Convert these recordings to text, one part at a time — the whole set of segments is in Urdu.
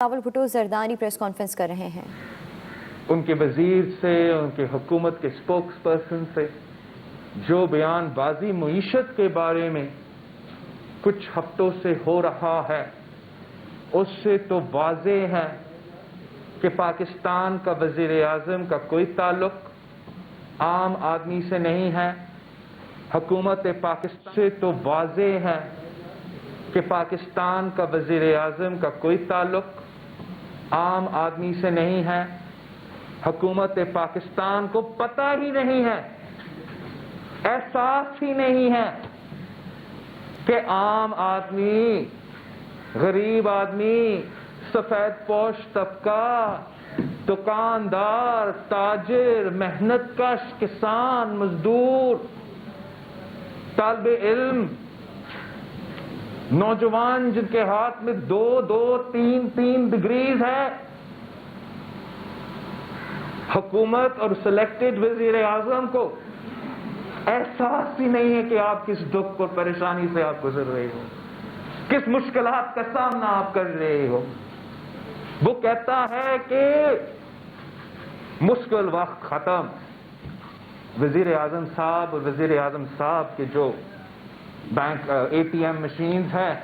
بلاول بھٹو زرداری پریس کانفرنس کر رہے ہیں۔ ان کے وزیر سے، ان کے حکومت کے سپوکس پرسن سے جو بیان بازی معیشت کے بارے میں کچھ ہفتوں سے ہو رہا ہے، اس سے تو واضح ہے کہ پاکستان کا وزیر اعظم کا کوئی تعلق عام آدمی سے نہیں ہے۔ حکومت پاکستان سے تو واضح ہے کہ پاکستان کا وزیر اعظم کا کوئی تعلق عام آدمی سے نہیں ہے۔ حکومت پاکستان کو پتہ ہی نہیں ہے، احساس ہی نہیں ہے کہ عام آدمی، غریب آدمی، سفید پوش طبقہ، دکاندار، تاجر، محنت کش، کسان، مزدور، طالب علم، نوجوان جن کے ہاتھ میں دو تین ڈگریز ہے، حکومت اور سلیکٹڈ وزیر اعظم کو احساس ہی نہیں ہے کہ آپ کس دکھ اور پریشانی سے آپ گزر رہے ہو، کس مشکلات کا سامنا آپ کر رہے ہو۔ وہ کہتا ہے کہ مشکل وقت ختم۔ وزیر اعظم صاحب اور وزیر اعظم صاحب کے جو bank A T M machines ہیں،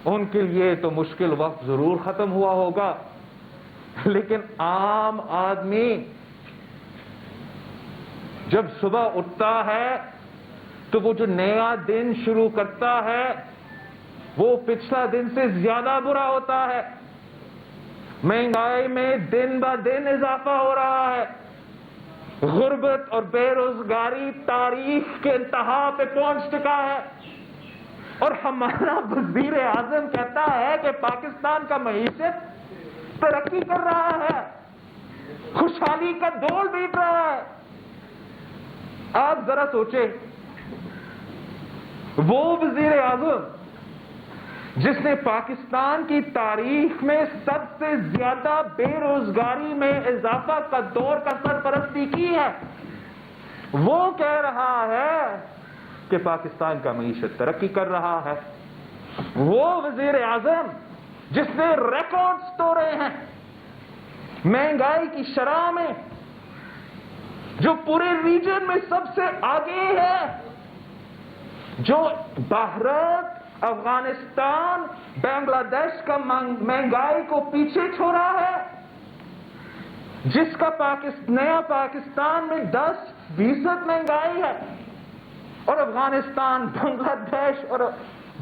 ان کے لیے تو مشکل وقت ضرور ختم ہوا ہوگا، لیکن عام آدمی جب صبح اٹھتا ہے تو وہ جو نیا دن شروع کرتا ہے وہ پچھلا دن سے زیادہ برا ہوتا ہے۔ مہنگائی میں دن بہ دن اضافہ ہو رہا ہے، غربت اور بے روزگاری تاریخ کے انتہا پہ پہنچ چکا ہے، اور ہمارا وزیر اعظم کہتا ہے کہ پاکستان کا معیشت ترقی کر رہا ہے، خوشحالی کا دور بیت رہا ہے۔ آپ ذرا سوچیں، وہ وزیر اعظم جس نے پاکستان کی تاریخ میں سب سے زیادہ بے روزگاری میں اضافہ کا دور کا سرپرستی کی ہے، وہ کہہ رہا ہے کہ پاکستان کا معیشت ترقی کر رہا ہے۔ وہ وزیر اعظم جس نے ریکارڈز توڑے ہیں مہنگائی کی شرح میں، جو پورے ریجن میں سب سے آگے ہے، جو بھارت، افغانستان، بنگلہ دیش کا مہنگائی کو پیچھے چھوڑا ہے، جس کا نیا پاکستان میں 10% مہنگائی ہے، اور افغانستان، بنگلہ دیش اور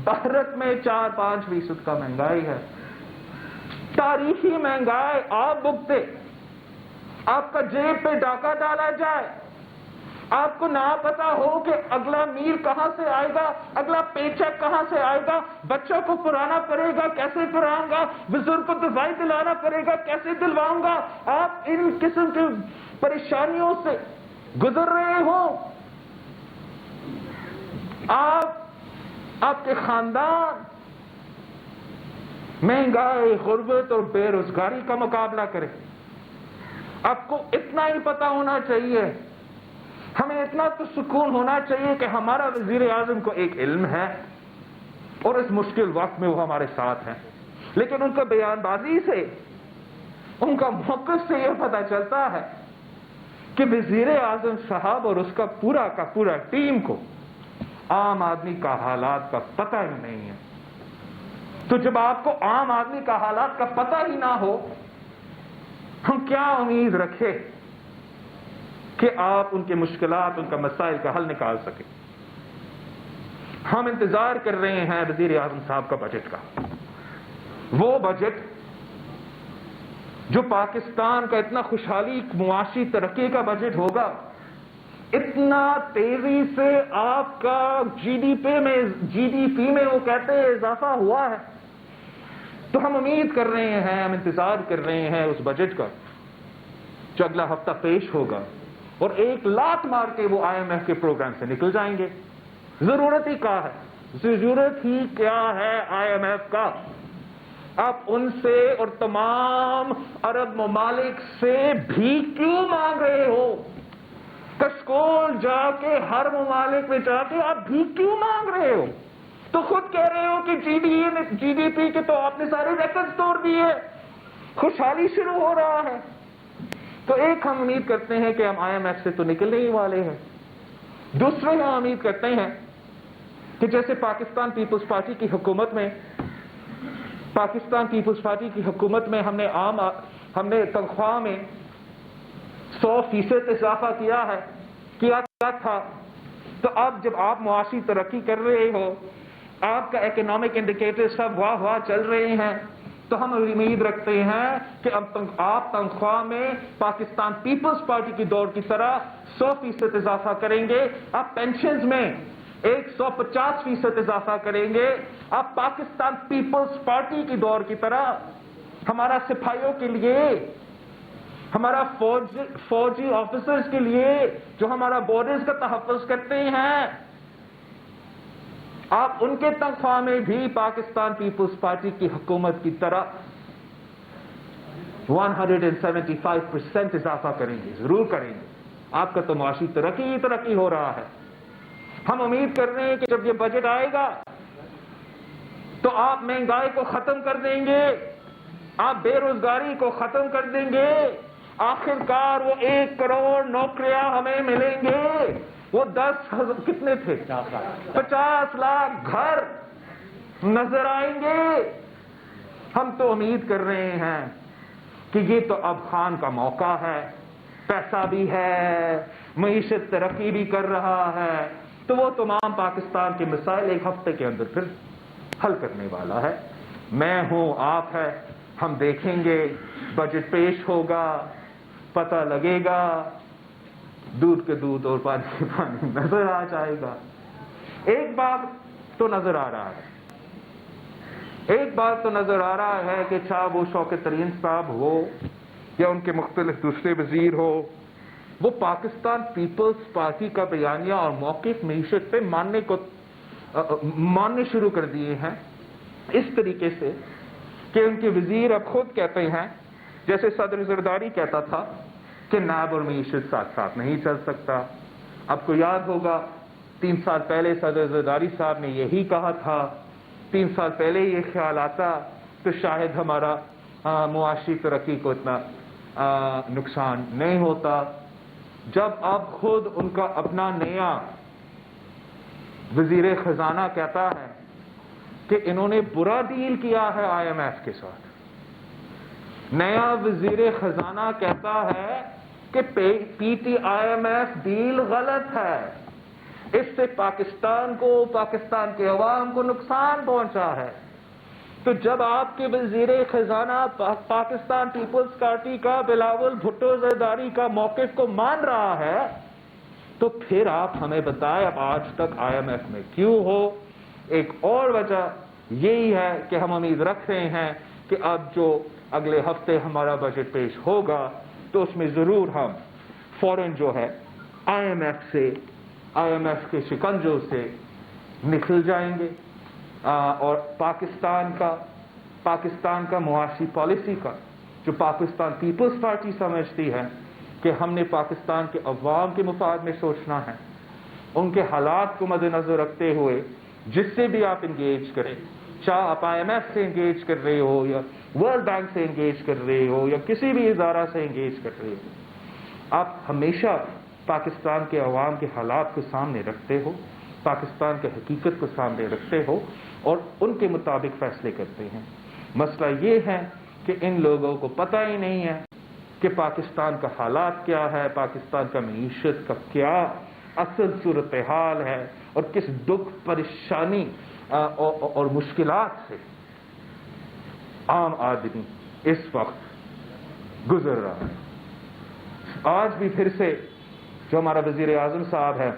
بھارت میں 4-5% کا مہنگائی ہے۔ تاریخی مہنگائی آپ بکتے، آپ کا جیب پہ ڈاکہ ڈالا جائے، آپ کو نہ پتا ہو کہ اگلا میر کہاں سے آئے گا، اگلا پے چیک کہاں سے آئے گا، بچوں کو پڑھانا پڑے گا، کیسے پڑھاؤں گا، بزرگ کو دوائی دلانا پڑے گا، کیسے دلواؤں گا، آپ ان قسم کی پریشانیوں سے گزر رہے ہو، آپ کے خاندان مہنگائی، غربت اور بے روزگاری کا مقابلہ کریں۔ آپ کو اتنا ہی پتا ہونا چاہیے، ہمیں اتنا تو سکون ہونا چاہیے کہ ہمارا وزیر اعظم کو ایک علم ہے اور اس مشکل وقت میں وہ ہمارے ساتھ ہیں، لیکن ان کا بیان بازی سے، ان کا موقف سے یہ پتا چلتا ہے کہ وزیر اعظم صاحب اور اس کا پورا ٹیم کو عام آدمی کا حالات کا پتہ ہی نہیں ہے۔ تو جب آپ کو عام آدمی کا حالات کا پتہ ہی نہ ہو، ہم کیا امید رکھیں کہ آپ ان کے مشکلات، ان کا مسائل کا حل نکال سکیں۔ ہم انتظار کر رہے ہیں وزیر اعظم صاحب کا بجٹ کا، وہ بجٹ جو پاکستان کا اتنا خوشحالی معاشی ترقی کا بجٹ ہوگا، اتنا تیزی سے آپ کا جی ڈی پی میں وہ کہتے ہیں اضافہ ہوا ہے، تو ہم امید کر رہے ہیں، ہم انتظار کر رہے ہیں اس بجٹ کا جو اگلا ہفتہ پیش ہوگا، اور ایک لات مار کے وہ آئی ایم ایف کے پروگرام سے نکل جائیں گے۔ ضرورت ہی کیا ہے، ضرورت ہی کیا ہے آئی ایم ایف کا؟ آپ ان سے اور تمام عرب ممالک سے بھی کیوں مانگ رہے ہو؟ کشکول جا کے، ہر ممالک میں جا کے آپ بھی کیوں مانگ رہے ہو؟ تو خود کہہ رہے ہو کہ جی ڈی پی کے تو آپ نے سارے ریکارڈز توڑ دیے، خوشحالی شروع ہو رہا ہے. تو ایک ہم امید کرتے ہیں کہ ہم آئی ایم ایف سے تو نکلنے ہی والے ہیں. دوسرے ہم امید کرتے ہیں کہ جیسے پاکستان پیپلز پارٹی کی حکومت میں ہم نے تنخواہ میں 100% اضافہ کیا تھا. تو اب جب آپ معاشی ترقی کر رہے ہو، آپ کا اکنامک انڈیکیٹر سب واہ چل رہے ہیں، تو ہم امید رکھتے ہیں کہ اب آپ تنخواہ میں پاکستان پیپلز پارٹی کی دور کی طرح 100% اضافہ کریں گے. آپ پینشنز میں 150% اضافہ کریں گے. آپ پاکستان پیپلز پارٹی کی دور کی طرح ہمارا سپاہیوں کے لیے، ہمارا فوجی آفیسرز کے لیے جو ہمارا بارڈرز کا تحفظ کرتے ہیں، آپ ان کے تنخواہ میں بھی پاکستان پیپلز پارٹی کی حکومت کی طرح 175% اضافہ کریں گے، ضرور کریں گے. آپ کا تو معاشی ترقی ہو رہا ہے. ہم امید کر رہے ہیں کہ جب یہ بجٹ آئے گا تو آپ مہنگائی کو ختم کر دیں گے، آپ بے روزگاری کو ختم کر دیں گے. آخرکار وہ 1 کروڑ نوکریاں ہمیں ملیں گے، وہ 10,000 کتنے تھے 50 لاکھ گھر نظر آئیں گے. ہم تو امید کر رہے ہیں کہ یہ تو اب خان کا موقع ہے، پیسہ بھی ہے، معیشت ترقی بھی کر رہا ہے، تو وہ تمام پاکستان کے مسائل ایک ہفتے کے اندر پھر حل کرنے والا ہے. میں ہوں، آپ ہے، ہم دیکھیں گے، بجٹ پیش ہوگا، پتہ لگے گا، دودھ کے دودھ اور پانی کے پانی نظر آ جائے گا. ایک بات تو نظر آ رہا ہے کہ چاہے وہ شوکت ترین صاحب ہو یا ان کے مختلف دوسرے وزیر ہو، وہ پاکستان پیپلز پارٹی کا بیانیہ اور موقف معیشت پہ ماننے شروع کر دیے ہیں، اس طریقے سے کہ ان کے وزیر اب خود کہتے ہیں، جیسے صدر زرداری کہتا تھا کہ نائب اور معیشت ساتھ ساتھ نہیں چل سکتا. آپ کو یاد ہوگا 3 سال پہلے صدر زرداری صاحب نے یہی کہا تھا. 3 سال پہلے یہ خیال آتا تو شاید ہمارا معاشی ترقی کو اتنا نقصان نہیں ہوتا. جب اب خود ان کا اپنا نیا وزیر خزانہ کہتا ہے کہ انہوں نے برا ڈیل کیا ہے آئی ایم ایف کے ساتھ، نیا وزیر خزانہ کہتا ہے کہ P T I M F deal غلط ہے، اس سے پاکستان کے عوام کو نقصان پہنچا ہے. تو جب آپ کے وزیر خزانہ پاکستان پیپلز پارٹی کا بلاول بھٹو زرداری کا موقف کو مان رہا ہے، تو پھر آپ ہمیں بتائیں اب آج تک آئی ایم ایف میں کیوں ہو. ایک اور وجہ یہی ہے کہ ہم امید رکھ رہے ہیں کہ اب جو اگلے ہفتے ہمارا بجٹ پیش ہوگا تو اس میں ضرور ہم فوراً جو ہے آئی ایم ایف کے شکنجوں سے نکل جائیں گے، اور پاکستان کا معاشی پالیسی کا جو پاکستان پیپلز پارٹی سمجھتی ہے کہ ہم نے پاکستان کے عوام کے مفاد میں سوچنا ہے، ان کے حالات کو مد نظر رکھتے ہوئے جس سے بھی آپ انگیج کریں، چاہے آپ آئی ایم ایف سے انگیج کر رہے ہو یا ورلڈ بینک سے انگیج کر رہے ہو یا کسی بھی ادارہ سے انگیج کر رہے ہو، آپ ہمیشہ پاکستان کے عوام کے حالات کو سامنے رکھتے ہو، پاکستان کے حقیقت کو سامنے رکھتے ہو اور ان کے مطابق فیصلے کرتے ہیں. مسئلہ یہ ہے کہ ان لوگوں کو پتہ ہی نہیں ہے کہ پاکستان کا حالات کیا ہے، پاکستان کا معیشت کا کیا اصل صورتحال ہے اور کس دکھ، پریشانی اور مشکلات سے عام آدمی اس وقت گزر رہا ہے. آج بھی پھر سے جو ہمارا وزیر اعظم صاحب ہے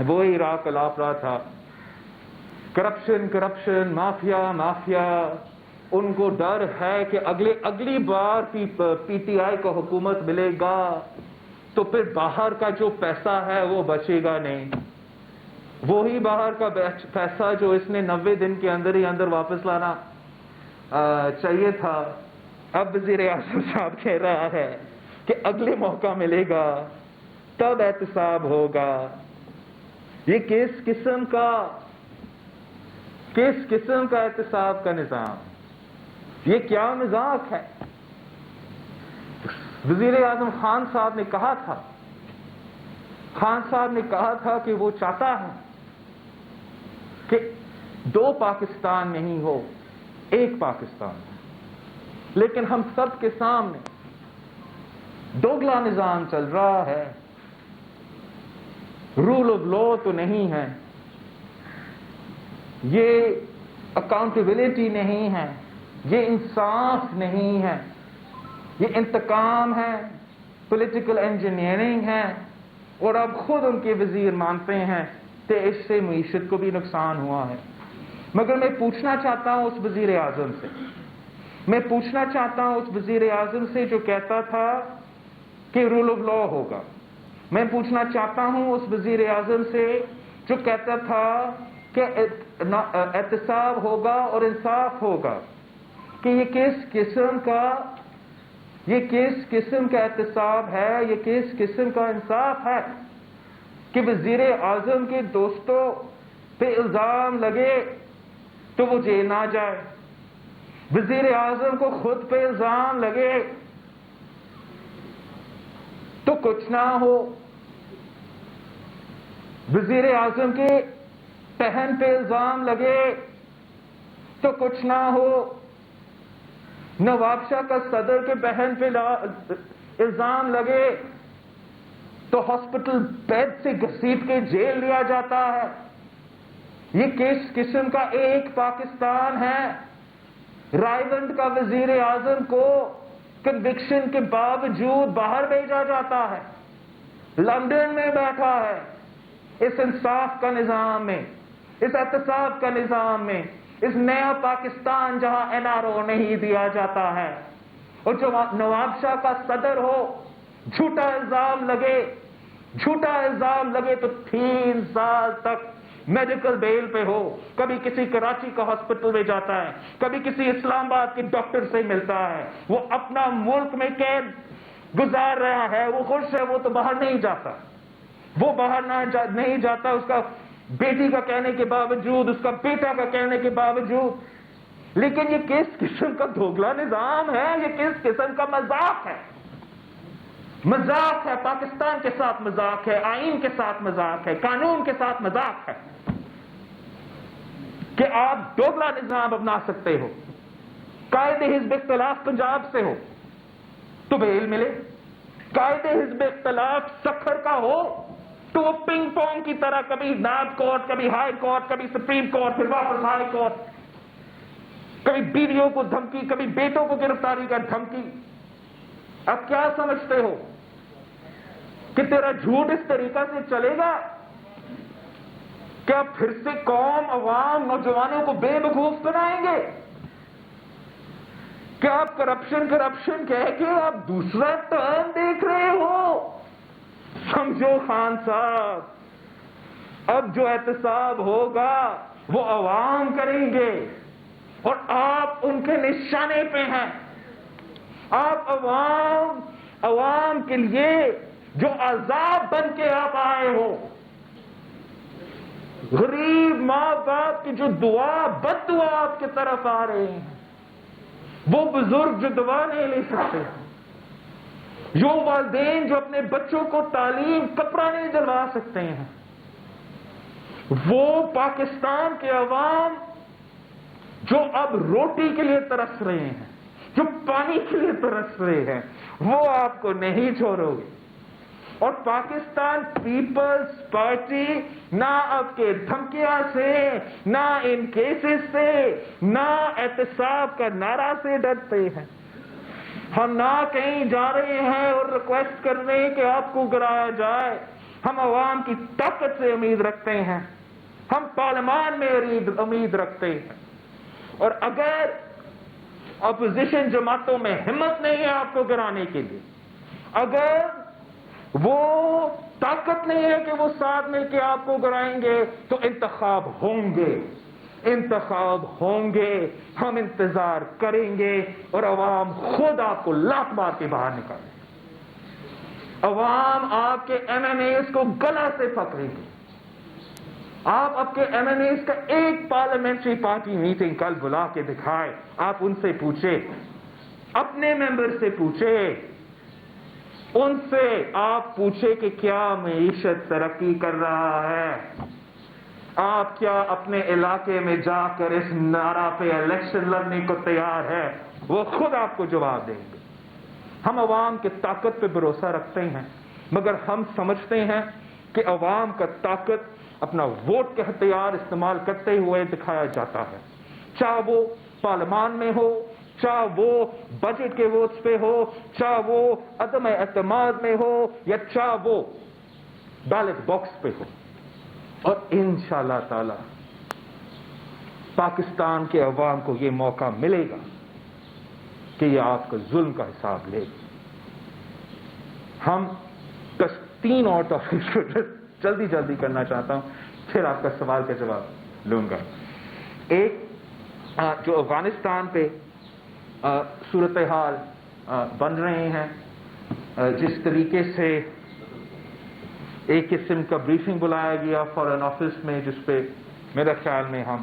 وہی راہ کلاپ رہا تھا، کرپشن، مافیا. ان کو ڈر ہے کہ اگلی بار پی ٹی آئی کو حکومت ملے گا تو پھر باہر کا جو پیسہ ہے وہ بچے گا نہیں. وہی باہر کا پیسہ جو اس نے 90 دن کے اندر ہی اندر واپس لانا چاہیے تھا، اب وزیر اعظم صاحب کہہ رہا ہے کہ اگلے موقع ملے گا تب احتساب ہوگا. یہ کس قسم کا احتساب کا نظام، یہ کیا مذاق ہے. وزیر اعظم خان صاحب نے کہا تھا کہ وہ چاہتا ہے کہ دو پاکستان نہیں ہو، ایک پاکستان ہو، لیکن ہم سب کے سامنے دوگلا نظام چل رہا ہے، رول آف لا تو نہیں ہے، یہ اکاؤنٹیبلٹی نہیں ہے، یہ انصاف نہیں ہے، یہ انتقام ہے، پولیٹیکل انجینئرنگ ہے، اور اب خود ان کے وزیر مانتے ہیں کہ اس سے معیشت کو بھی نقصان ہوا ہے۔ مگر میں پوچھنا چاہتا ہوں اس وزیر اعظم سے جو کہتا تھا کہ رول آف لا ہوگا، میں پوچھنا چاہتا ہوں اس وزیر اعظم سے جو کہتا تھا کہ احتساب ہوگا اور انصاف ہوگا، کہ یہ کس قسم کا احتساب ہے، یہ کس قسم کا انصاف ہے کہ وزیر اعظم کے دوستوں پہ الزام لگے تو وہ جیل نہ جائے، وزیر اعظم کو خود پہ الزام لگے تو کچھ نہ ہو، وزیر اعظم کے بہن پہ الزام لگے تو کچھ نہ ہو، نواب شاہ کا صدر کے بہن پہ الزام لگے تو ہاسپٹل بیڈ سے گھسیٹ کے جیل لیا جاتا ہے۔ یہ کس قسم کا ایک پاکستان ہے؟ رائیونڈ کا وزیر اعظم کو کنوکشن کے باوجود باہر بھیجا جاتا ہے، لندن میں بیٹھا ہے، اس انصاف کا نظام میں، اس احتساب کا نظام میں، اس نیا پاکستان جہاں NRO نہیں دیا جاتا ہے، اور جو نواب شاہ کا صدر ہو، جھوٹا الزام لگے تو 3 سال تک میڈیکل بیل پہ ہو، کبھی کسی کراچی کا ہاسپٹل میں جاتا ہے، کبھی کسی اسلام آباد کے ڈاکٹر سے ملتا ہے، وہ اپنا ملک میں قید گزار رہا ہے، وہ خوش ہے، وہ تو باہر نہیں جاتا، نہیں جاتا، اس کا بیٹی کا کہنے کے باوجود، اس کا بیٹا کا کہنے کے باوجود۔ لیکن یہ کس قسم کا دوگلا نظام ہے؟ یہ کس قسم کا مذاق ہے؟ پاکستان کے ساتھ مذاق ہے، آئین کے ساتھ مذاق ہے، قانون کے ساتھ مذاق ہے کہ آپ دوگلا نظام اپنا سکتے ہو۔ قائد حزب اختلاف پنجاب سے ہو تو بیل ملے، قائد حزب اختلاف سکھر کا ہو تو وہ پنگ پونگ کی طرح کبھی نائب کورٹ، کبھی ہائی کورٹ، کبھی سپریم کورٹ، پھر واپس ہائی کورٹ، کبھی بیویوں کو دھمکی، کبھی بیٹوں کو گرفتاری کا دھمکی۔ اب کیا سمجھتے ہو کہ تیرا جھوٹ اس طریقہ سے چلے گا؟ کیا پھر سے قوم، عوام، نوجوانوں کو بے وقوف بنائیں گے؟ کیا آپ کرپشن کہہ کے آپ دوسرا ٹرم دیکھ رہے ہو؟ سمجھو خان صاحب، اب جو احتساب ہوگا وہ عوام کریں گے، اور آپ ان کے نشانے پہ ہیں۔ آپ عوام کے لیے جو عذاب بن کے آپ آئے ہو، غریب ماں باپ کی جو بد دعا آپ کی طرف آ رہے ہیں، وہ بزرگ جو دعا نہیں لے سکتے، جو والدین جو اپنے بچوں کو تعلیم کپڑا نہیں دلوا سکتے ہیں، وہ پاکستان کے عوام جو اب روٹی کے لیے ترس رہے ہیں، جو پانی کے لیے ترس رہے ہیں، وہ آپ کو نہیں چھوڑو گے۔ اور پاکستان پیپلز پارٹی نہ اب کے دھمکیاں سے، نہ ان کیسز سے، نہ احتساب کا نعرہ سے ڈرتے ہیں۔ ہم نہ کہیں جا رہے ہیں اور ریکویسٹ کر رہے ہیں کہ آپ کو گرایا جائے، ہم عوام کی طاقت سے امید رکھتے ہیں، ہم پارلیمان میں امید رکھتے ہیں، اور اگر اپوزیشن جماعتوں میں ہمت نہیں ہے آپ کو گرانے کے لیے، اگر وہ طاقت نہیں ہے کہ وہ ساتھ مل کے آپ کو گرائیں گے، تو انتخاب ہوں گے، ہم انتظار کریں گے، اور عوام خود آپ کو لات مار کے باہر نکالیں گے۔ عوام آپ کے MNAs کو گلا سے پکڑیں گے۔ آپ آپ کے MNAs کا ایک پارلیمنٹری پارٹی میٹنگ کل بلا کے دکھائے، آپ ان سے پوچھے، اپنے ممبر سے پوچھے ان سے آپ پوچھیں کہ کیا معیشت ترقی کر رہا ہے؟ آپ کیا اپنے علاقے میں جا کر اس نعرہ پہ الیکشن لڑنے کو تیار ہے؟ وہ خود آپ کو جواب دیں گے۔ ہم عوام کی طاقت پہ بھروسہ رکھتے ہیں، مگر ہم سمجھتے ہیں کہ عوام کا طاقت اپنا ووٹ کا ہتھیار استعمال کرتے ہوئے دکھایا جاتا ہے، چاہے وہ پارلیمان میں ہو، چاہے وہ بجٹ کے ووٹس پہ ہو، چاہے وہ عدم اعتماد میں ہو، یا چاہے وہ بیلٹ باکس پہ ہو۔ اور انشاءاللہ تعالی پاکستان کے عوام کو یہ موقع ملے گا کہ یہ آپ کا ظلم کا حساب لے گا۔ ہم بس 3 اور ٹاپک جلدی کرنا چاہتا ہوں، پھر آپ کا سوال کا جواب لوں گا۔ ایک جو افغانستان پہ صورتحال بن رہے ہیں، جس طریقے سے ایک قسم کا بریفنگ بلایا گیا فارن آفس میں، جس پہ میرے خیال میں ہم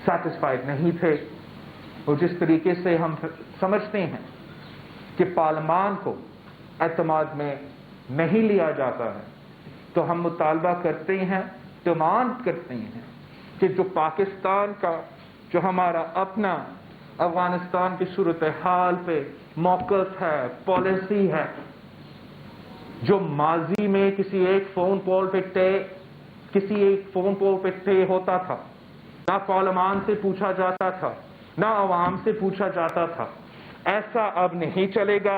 سیٹسفائیڈ نہیں تھے، اور جس طریقے سے ہم سمجھتے ہیں کہ پارلیمان کو اعتماد میں نہیں لیا جاتا ہے، تو ہم مطالبہ کرتے ہیں، ڈیمانڈ کرتے ہیں کہ جو پاکستان کا جو ہمارا اپنا افغانستان کی صورتحال پہ موقف ہے، پالیسی ہے، جو ماضی میں کسی ایک فون کال پہ طے ہوتا تھا، نہ پارلیمان سے پوچھا جاتا تھا، نہ عوام سے پوچھا جاتا تھا، ایسا اب نہیں چلے گا۔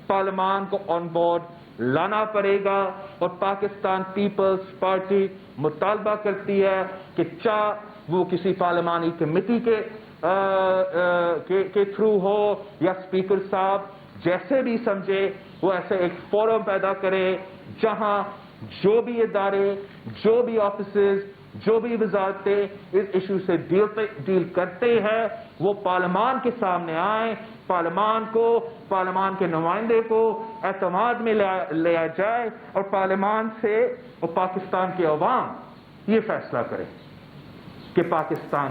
پارلیمان کو آن بورڈ لانا پڑے گا، اور پاکستان پیپلز پارٹی مطالبہ کرتی ہے کہ چاہے وہ کسی پارلیمانی کمیٹی کے تھرو ہو، یا اسپیکر صاحب جیسے بھی سمجھے، وہ ایسے ایک فورم پیدا کرے جہاں جو بھی ادارے، جو بھی آفیسز، جو بھی وزارتیں اس ایشو سے ڈیل کرتے ہیں، وہ پارلیمان کے سامنے آئیں، پارلیمان کے نمائندے کو اعتماد میں لیا جائے، اور پارلیمان سے اور پاکستان کے عوام یہ فیصلہ کرے کہ پاکستان